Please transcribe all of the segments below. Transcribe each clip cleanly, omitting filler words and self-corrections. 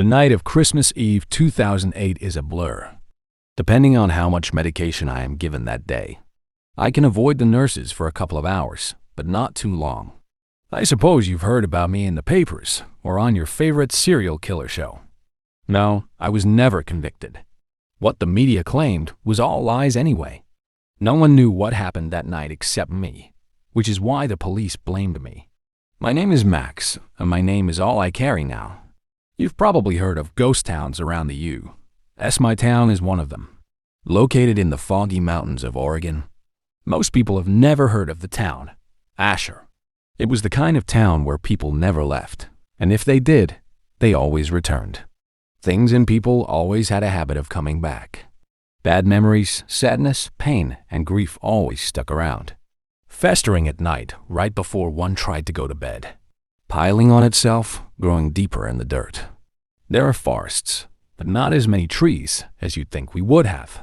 The night of Christmas Eve 2008 is a blur, depending on how much medication I am given that day. I can avoid the nurses for a couple of hours, but not too long. I suppose you've heard about me in the papers or on your favorite serial killer show. No, I was never convicted. What the media claimed was all lies anyway. No one knew what happened that night except me, which is why the police blamed me. My name is Max, and my name is all I carry now. You've probably heard of ghost towns around the U. My town is one of them. Located in the foggy mountains of Oregon, most people have never heard of the town, Asher. It was the kind of town where people never left, and if they did, they always returned. Things and people always had a habit of coming back. Bad memories, sadness, pain, and grief always stuck around, festering at night right before one tried to go to bed, piling on itself, growing deeper in the dirt. There are forests, but not as many trees as you'd think we would have.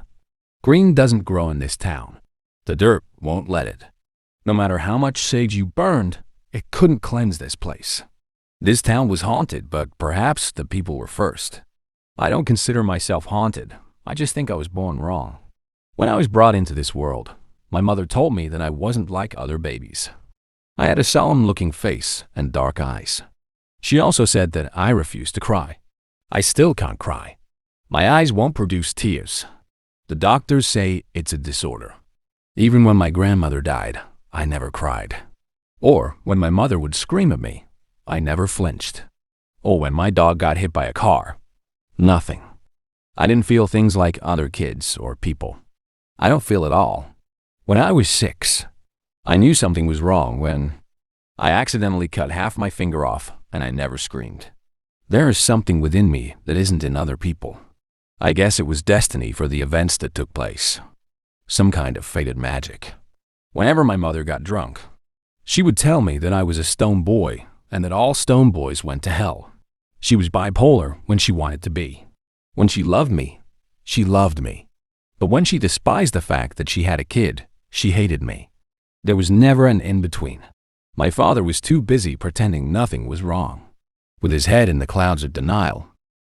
Green doesn't grow in this town. The dirt won't let it. No matter how much sage you burned, it couldn't cleanse this place. This town was haunted, but perhaps the people were first. I don't consider myself haunted. I just think I was born wrong. When I was brought into this world, my mother told me that I wasn't like other babies. I had a solemn-looking face and dark eyes. She also said that I refused to cry. I still can't cry. My eyes won't produce tears. The doctors say it's a disorder. Even when my grandmother died, I never cried. Or when my mother would scream at me, I never flinched. Or when my dog got hit by a car, nothing. I didn't feel things like other kids or people. I don't feel at all. When I was 6, I knew something was wrong when I accidentally cut half my finger off and I never screamed. There is something within me that isn't in other people. I guess it was destiny for the events that took place. Some kind of fated magic. Whenever my mother got drunk, she would tell me that I was a stone boy and that all stone boys went to hell. She was bipolar when she wanted to be. When she loved me, she loved me. But when she despised the fact that she had a kid, she hated me. There was never an in-between. My father was too busy pretending nothing was wrong. With his head in the clouds of denial,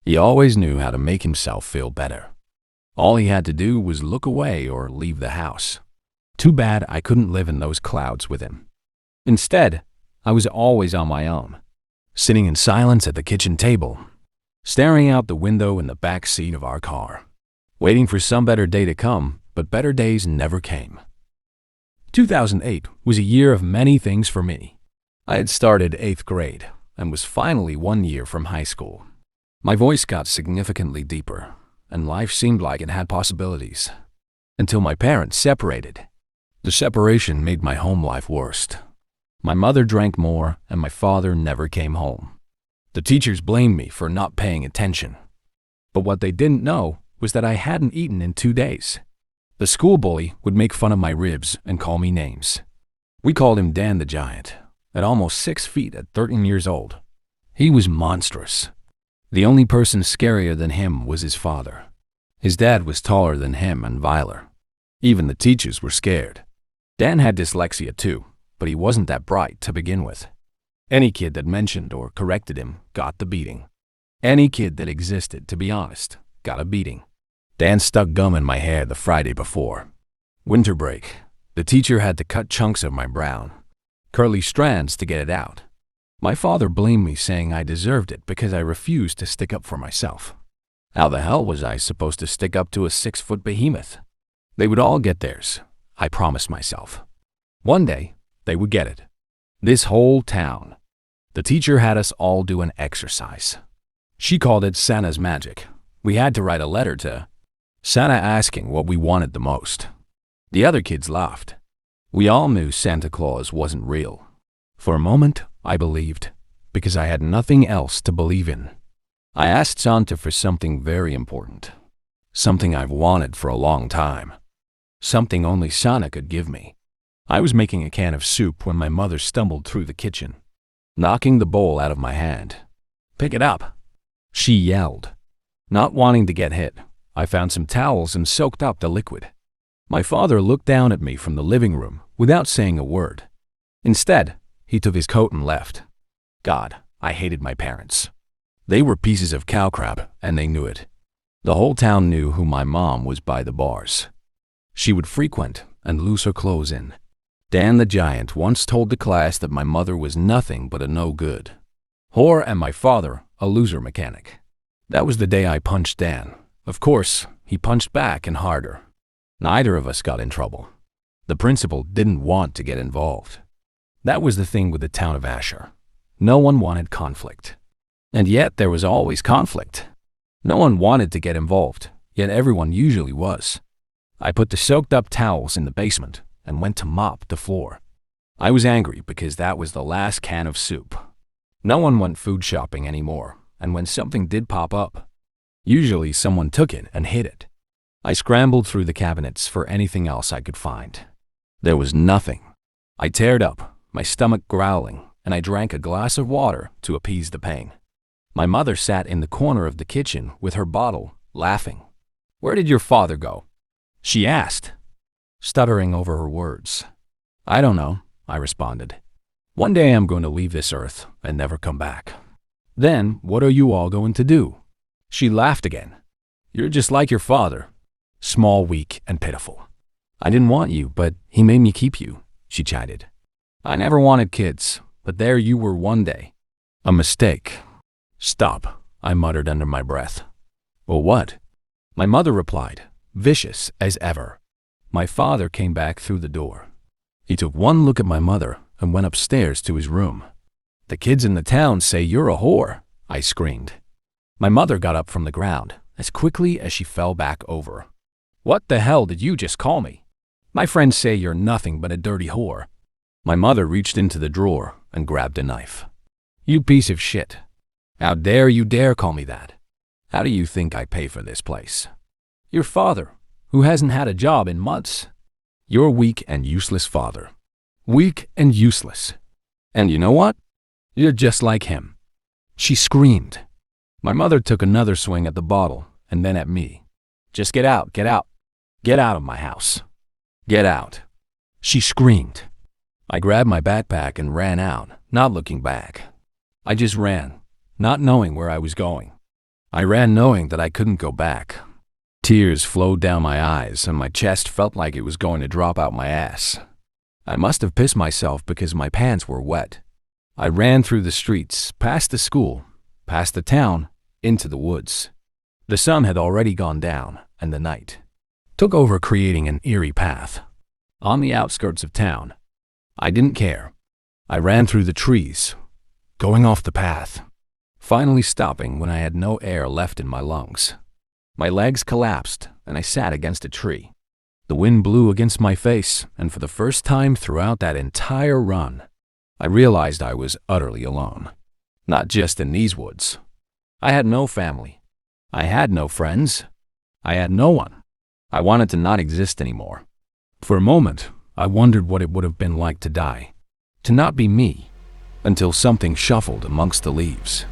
he always knew how to make himself feel better. All he had to do was look away or leave the house. Too bad I couldn't live in those clouds with him. Instead, I was always on my own, sitting in silence at the kitchen table, staring out the window in the back seat of our car, waiting for some better day to come, but better days never came. 2008 was a year of many things for me. I had started 8th grade and was finally 1 year from high school. My voice got significantly deeper, and life seemed like it had possibilities. Until my parents separated. The separation made my home life worst. My mother drank more, and my father never came home. The teachers blamed me for not paying attention. But what they didn't know was that I hadn't eaten in 2 days. The school bully would make fun of my ribs and call me names. We called him Dan the Giant, at almost 6 feet at 13 years old. He was monstrous. The only person scarier than him was his father. His dad was taller than him and viler. Even the teachers were scared. Dan had dyslexia too, but he wasn't that bright to begin with. Any kid that mentioned or corrected him got the beating. Any kid that existed, to be honest, got a beating. Dan stuck gum in my hair the Friday before. Winter break. The teacher had to cut chunks of my brown, curly strands to get it out. My father blamed me, saying I deserved it because I refused to stick up for myself. How the hell was I supposed to stick up to a 6-foot behemoth? They would all get theirs, I promised myself. One day, they would get it. This whole town. The teacher had us all do an exercise. She called it Santa's magic. We had to write a letter to Santa asking what we wanted the most. The other kids laughed. We all knew Santa Claus wasn't real. For a moment, I believed, because I had nothing else to believe in. I asked Santa for something very important. Something I've wanted for a long time. Something only Santa could give me. I was making a can of soup when my mother stumbled through the kitchen, knocking the bowl out of my hand. "Pick it up," she yelled. Not wanting to get hit, I found some towels and soaked up the liquid. My father looked down at me from the living room without saying a word. Instead, he took his coat and left. God, I hated my parents. They were pieces of cow crap, and they knew it. The whole town knew who my mom was by the bars. She would frequent and lose her clothes in. Dan the Giant once told the class that my mother was nothing but a no-good whore and my father a loser mechanic. That was the day I punched Dan. Of course, he punched back and harder. Neither of us got in trouble. The principal didn't want to get involved. That was the thing with the town of Asher. No one wanted conflict. And yet there was always conflict. No one wanted to get involved, yet everyone usually was. I put the soaked-up towels in the basement and went to mop the floor. I was angry because that was the last can of soup. No one went food shopping anymore, and when something did pop up, usually someone took it and hid it. I scrambled through the cabinets for anything else I could find. There was nothing. I teared up, my stomach growling, and I drank a glass of water to appease the pain. My mother sat in the corner of the kitchen with her bottle, laughing. "Where did your father go?" she asked, stuttering over her words. "I don't know," I responded. "One day I'm going to leave this earth and never come back. Then what are you all going to do?" She laughed again. "You're just like your father, small, weak, and pitiful. I didn't want you, but he made me keep you," she chided. "I never wanted kids, but there you were one day. A mistake." "Stop," I muttered under my breath. "Well, what?" My mother replied, vicious as ever. My father came back through the door. He took one look at my mother and went upstairs to his room. "The kids in the town say you're a whore," I screamed. My mother got up from the ground as quickly as she fell back over. "What the hell did you just call me? My friends say you're nothing but a dirty whore." My mother reached into the drawer and grabbed a knife. "You piece of shit. How dare you dare call me that? How do you think I pay for this place? Your father, who hasn't had a job in months. Your weak and useless father. Weak and useless. And you know what? You're just like him." She screamed. My mother took another swing at the bottle and then at me. "Just get out, get out. Get out of my house. Get out," she screamed. I grabbed my backpack and ran out, not looking back. I just ran, not knowing where I was going. I ran knowing that I couldn't go back. Tears flowed down my eyes and my chest felt like it was going to drop out my ass. I must have pissed myself because my pants were wet. I ran through the streets, past the school, past the town, into the woods. The sun had already gone down and the night took over, creating an eerie path. On the outskirts of town, I didn't care. I ran through the trees, going off the path, finally stopping when I had no air left in my lungs. My legs collapsed and I sat against a tree. The wind blew against my face, and for the first time throughout that entire run, I realized I was utterly alone. Not just in these woods. I had no family. I had no friends. I had no one. I wanted to not exist anymore. For a moment, I wondered what it would have been like to die, to not be me, until something shuffled amongst the leaves.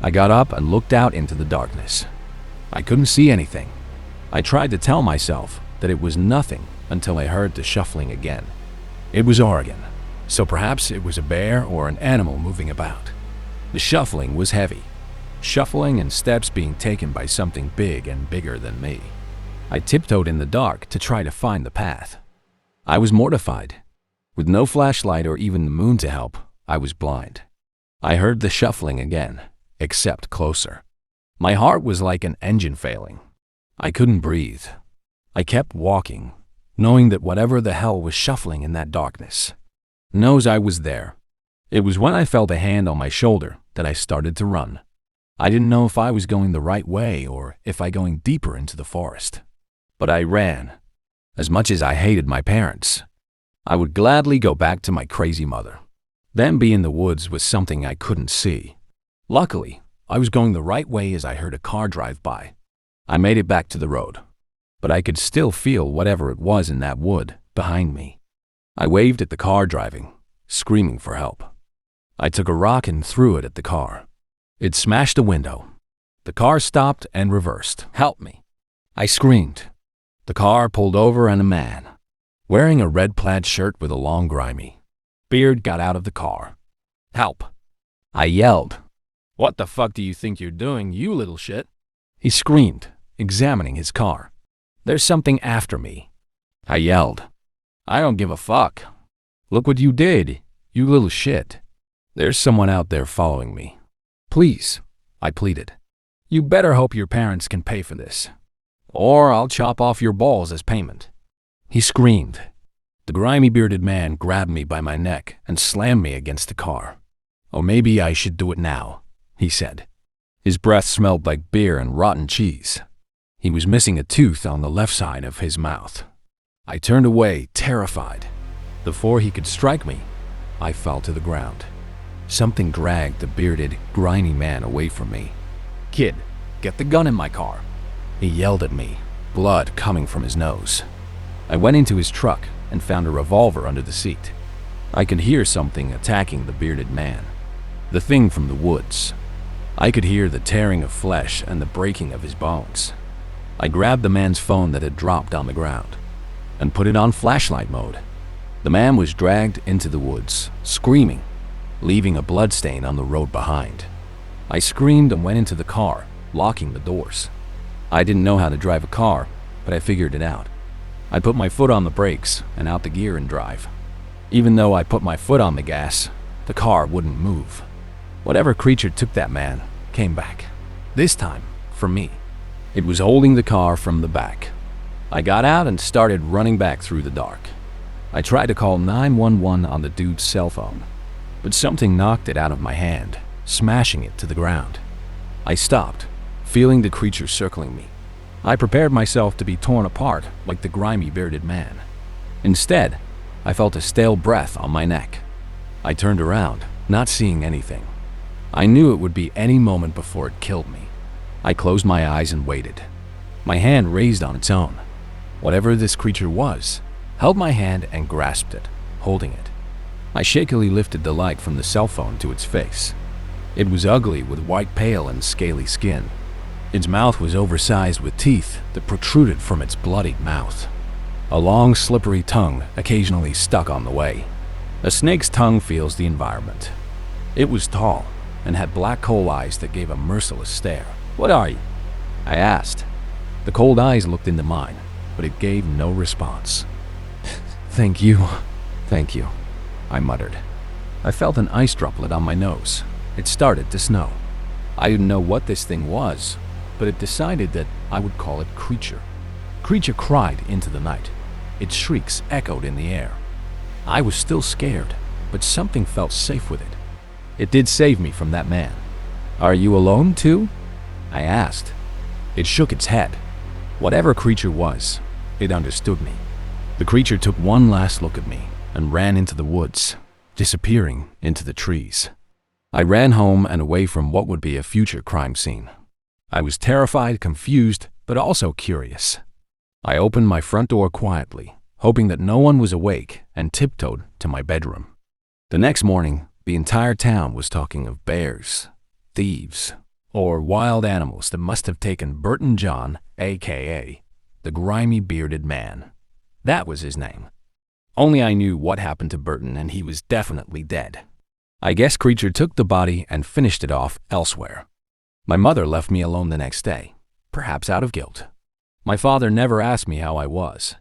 I got up and looked out into the darkness. I couldn't see anything. I tried to tell myself that it was nothing until I heard the shuffling again. It was Oregon, so perhaps it was a bear or an animal moving about. The shuffling was heavy, shuffling and steps being taken by something big and bigger than me. I tiptoed in the dark to try to find the path. I was mortified. With no flashlight or even the moon to help, I was blind. I heard the shuffling again, except closer. My heart was like an engine failing. I couldn't breathe. I kept walking, knowing that whatever the hell was shuffling in that darkness knows I was there. It was when I felt a hand on my shoulder that I started to run. I didn't know if I was going the right way or if I going deeper into the forest. But I ran. As much as I hated my parents, I would gladly go back to my crazy mother. Them be in the woods was something I couldn't see. Luckily, I was going the right way as I heard a car drive by. I made it back to the road, but I could still feel whatever it was in that wood behind me. I waved at the car driving, screaming for help. I took a rock and threw it at the car. It smashed a window. The car stopped and reversed. "Help me!" I screamed. The car pulled over and a man, wearing a red plaid shirt with a long grimy beard, got out of the car. "Help!" I yelled. "What the fuck do you think you're doing, you little shit?" he screamed, examining his car. "There's something after me," I yelled. "I don't give a fuck. Look what you did, you little shit. There's someone out there following me. Please," I pleaded. "You better hope your parents can pay for this, or I'll chop off your balls as payment," he screamed. The grimy bearded man grabbed me by my neck and slammed me against the car. "Oh, maybe I should do it now," he said. His breath smelled like beer and rotten cheese. He was missing a tooth on the left side of his mouth. I turned away, terrified. Before he could strike me, I fell to the ground. Something dragged the bearded, grimy man away from me. "Kid, get the gun in my car," he yelled at me, blood coming from his nose. I went into his truck and found a revolver under the seat. I could hear something attacking the bearded man. The thing from the woods. I could hear the tearing of flesh and the breaking of his bones. I grabbed the man's phone that had dropped on the ground and put it on flashlight mode. The man was dragged into the woods, screaming, leaving a bloodstain on the road behind. I screamed and went into the car, locking the doors. I didn't know how to drive a car, but I figured it out. I put my foot on the brakes and out the gear and drive. Even though I put my foot on the gas, the car wouldn't move. Whatever creature took that man came back. This time, for me. It was holding the car from the back. I got out and started running back through the dark. I tried to call 911 on the dude's cell phone, but something knocked it out of my hand, smashing it to the ground. I stopped, feeling the creature circling me. I prepared myself to be torn apart like the grimy bearded man. Instead, I felt a stale breath on my neck. I turned around, not seeing anything. I knew it would be any moment before it killed me. I closed my eyes and waited. My hand raised on its own. Whatever this creature was, held my hand and grasped it, holding it. I shakily lifted the light from the cell phone to its face. It was ugly with white pale and scaly skin. Its mouth was oversized with teeth that protruded from its bloodied mouth. A long, slippery tongue occasionally stuck on the way. A snake's tongue feels the environment. It was tall and had black coal eyes that gave a merciless stare. "What are you?" I asked. The cold eyes looked into mine, but it gave no response. Thank you," I muttered. I felt an ice droplet on my nose. It started to snow. I didn't know what this thing was, but it decided that I would call it Creature. Creature cried into the night. Its shrieks echoed in the air. I was still scared, but something felt safe with it. It did save me from that man. "Are you alone too?" I asked. It shook its head. Whatever Creature was, it understood me. The creature took one last look at me and ran into the woods, disappearing into the trees. I ran home and away from what would be a future crime scene. I was terrified, confused, but also curious. I opened my front door quietly, hoping that no one was awake, and tiptoed to my bedroom. The next morning, the entire town was talking of bears, thieves, or wild animals that must have taken Burton John, a.k.a. the grimy bearded man. That was his name. Only I knew what happened to Burton, and he was definitely dead. I guess Creature took the body and finished it off elsewhere. My mother left me alone the next day, perhaps out of guilt. My father never asked me how I was.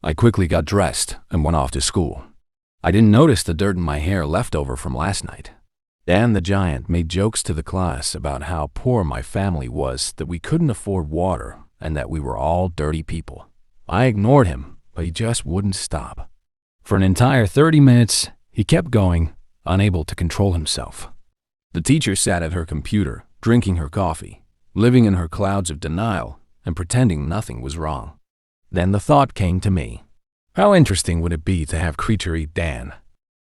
I quickly got dressed and went off to school. I didn't notice the dirt in my hair left over from last night. Dan the Giant made jokes to the class about how poor my family was, that we couldn't afford water, and that we were all dirty people. I ignored him, but he just wouldn't stop. For an entire 30 minutes, he kept going, unable to control himself. The teacher sat at her computer, drinking her coffee, living in her clouds of denial, and pretending nothing was wrong. Then the thought came to me. How interesting would it be to have Creature eat Dan?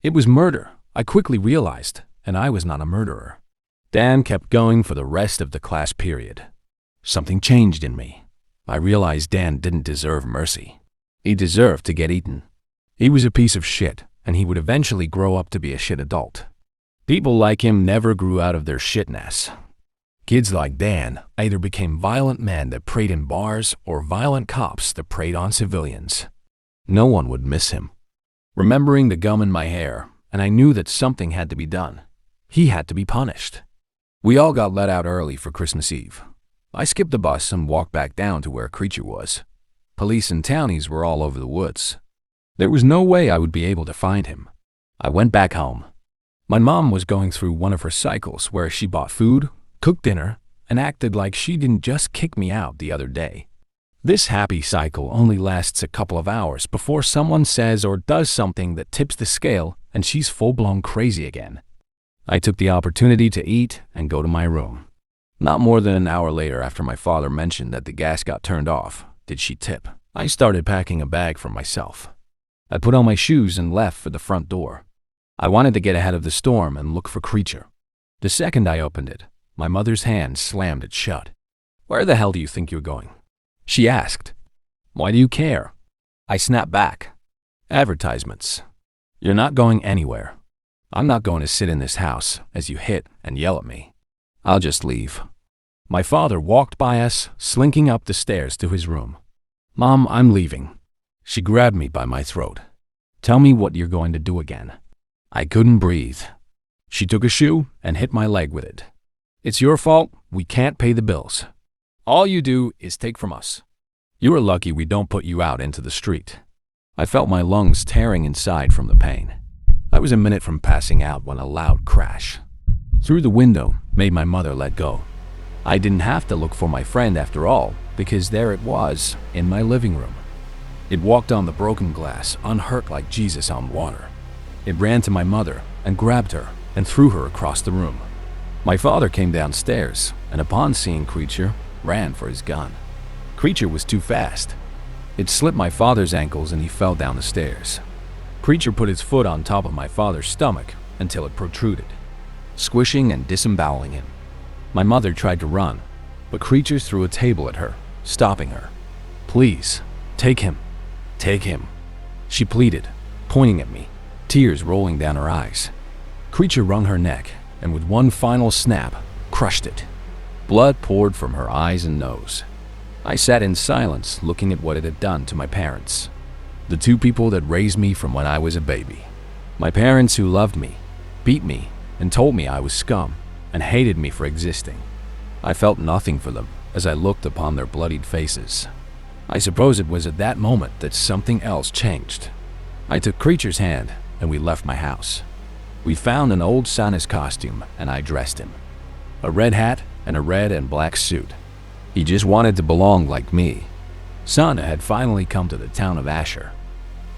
It was murder, I quickly realized, and I was not a murderer. Dan kept going for the rest of the class period. Something changed in me. I realized Dan didn't deserve mercy. He deserved to get eaten. He was a piece of shit, and he would eventually grow up to be a shit adult. People like him never grew out of their shitness. Kids like Dan either became violent men that preyed in bars or violent cops that preyed on civilians. No one would miss him. Remembering the gum in my hair, and I knew that something had to be done. He had to be punished. We all got let out early for Christmas Eve. I skipped the bus and walked back down to where Creature was. Police and townies were all over the woods. There was no way I would be able to find him. I went back home. My mom was going through one of her cycles where she bought food, cooked dinner, and acted like she didn't just kick me out the other day. This happy cycle only lasts a couple of hours before someone says or does something that tips the scale and she's full-blown crazy again. I took the opportunity to eat and go to my room. Not more than an hour later, after my father mentioned that the gas got turned off, did she tip. I started packing a bag for myself. I put on my shoes and left for the front door. I wanted to get ahead of the storm and look for Creature. The second I opened it, my mother's hand slammed it shut. "Where the hell do you think you're going?" she asked. "Why do you care?" I snapped back. "Advertisements. You're not going anywhere. I'm not going to sit in this house as you hit and yell at me. I'll just leave." My father walked by us, slinking up the stairs to his room. "Mom, I'm leaving." She grabbed me by my throat. "Tell me what you're going to do again." I couldn't breathe. She took a shoe and hit my leg with it. "It's your fault. We can't pay the bills. All you do is take from us. You are lucky we don't put you out into the street." I felt my lungs tearing inside from the pain. I was a minute from passing out when a loud crash through the window made my mother let go. I didn't have to look for my friend after all, because there it was in my living room. It walked on the broken glass, unhurt like Jesus on water. It ran to my mother and grabbed her and threw her across the room. My father came downstairs and, upon seeing Creature, ran for his gun. Creature was too fast. It slipped my father's ankles and he fell down the stairs. Creature put his foot on top of my father's stomach until it protruded, squishing and disemboweling him. My mother tried to run, but Creature threw a table at her, stopping her. "Please, take him. Take him," she pleaded, pointing at me, tears rolling down her eyes. Creature wrung her neck and with one final snap, crushed it. Blood poured from her eyes and nose. I sat in silence, looking at what it had done to my parents. The two people that raised me from when I was a baby. My parents who loved me, beat me, and told me I was scum, and hated me for existing. I felt nothing for them as I looked upon their bloodied faces. I suppose it was at that moment that something else changed. I took Creature's hand and we left my house. We found an old Santa's costume and I dressed him. A red hat and a red and black suit. He just wanted to belong like me. Santa had finally come to the town of Asher.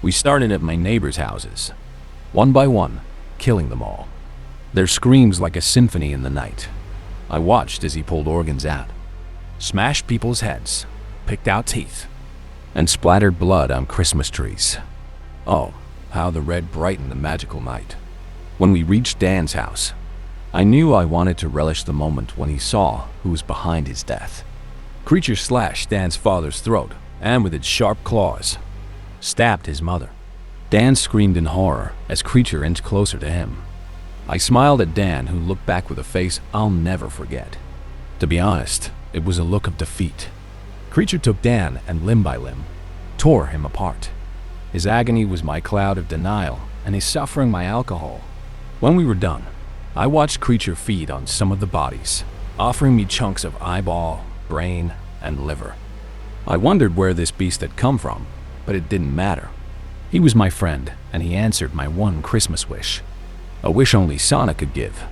We started at my neighbors' houses, one by one, killing them all. Their screams like a symphony in the night. I watched as he pulled organs out, smashed people's heads, picked out teeth, and splattered blood on Christmas trees. Oh, how the red brightened the magical night. When we reached Dan's house, I knew I wanted to relish the moment when he saw who was behind his death. Creature slashed Dan's father's throat and with its sharp claws, stabbed his mother. Dan screamed in horror as Creature inched closer to him. I smiled at Dan, who looked back with a face I'll never forget. To be honest, it was a look of defeat. Creature took Dan and limb by limb, tore him apart. His agony was my cloud of denial and his suffering my alcohol. When we were done, I watched Creature feed on some of the bodies, offering me chunks of eyeball, brain, and liver. I wondered where this beast had come from, but it didn't matter. He was my friend, and he answered my one Christmas wish. A wish only Santa could give.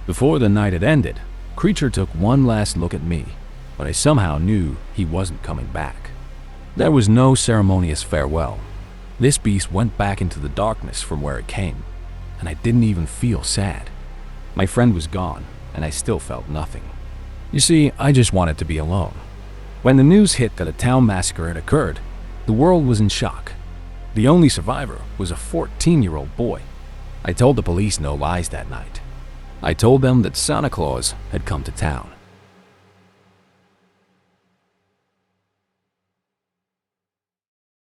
Before the night had ended, Creature took one last look at me, but I somehow knew he wasn't coming back. There was no ceremonious farewell. This beast went back into the darkness from where it came, and I didn't even feel sad. My friend was gone, and I still felt nothing. You see, I just wanted to be alone. When the news hit that a town massacre had occurred, the world was in shock. The only survivor was a 14-year-old boy. I told the police no lies that night. I told them that Santa Claus had come to town.